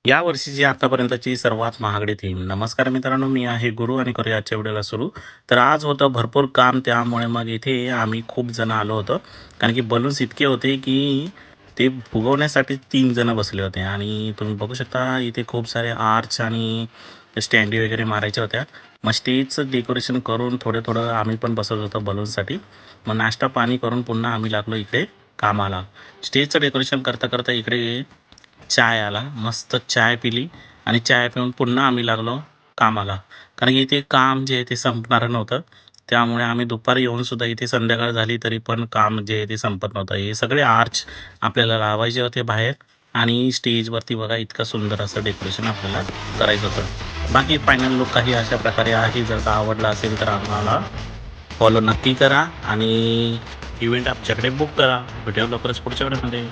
या वर्षीची आतापर्यंतची सर्वात महागडी थीम. नमस्कार मित्रांनो, मी आहे गुरु आणि करूया आजच्या व्हिडिओला सुरू. तर आज होतं भरपूर काम, त्यामुळे मग इथे आम्ही खूप जण आलो होतो. कारण की बलून्स इतके होते की ते फुगवण्यासाठी 3 जण बसले होते आणि तुम्ही बघू शकता इथे खूप सारे आर्च आणि स्टँडी वगैरे मारायच्या होत्या. मग स्टेजचं डेकोरेशन करून थोडं आम्ही पण बसत होतो बलून्ससाठी. मग नाश्ता पाणी करून पुन्हा आम्ही लागलो इकडे कामाला. स्टेजचं डेकोरेशन करता इकडे चाय आला. मस्त चाय पिली आणि चाय पिऊन पुन्हा आम्ही लागलो कामाला. कारण की इथे काम जे आहे ते संपणारं नव्हतं. त्यामुळे आम्ही दुपारी येऊन सुद्धा इथे संध्याकाळ झाली तरी पण काम जे आहे ते संपत नव्हतं. हे सगळे आर्च आपल्याला लावायचे होते बाहेर आणि स्टेजवरती बघा इतकं सुंदर असं डेकोरेशन आपल्याला करायचं होतं. बाकी फायनल लूक काही अशा प्रकारे आहे. जर का आवडला असेल तर आम्हाला फॉलो नक्की करा आणि इव्हेंट आमच्याकडे बुक करा. भेटूया लवकरच पुढच्या व्हिडिओमध्ये.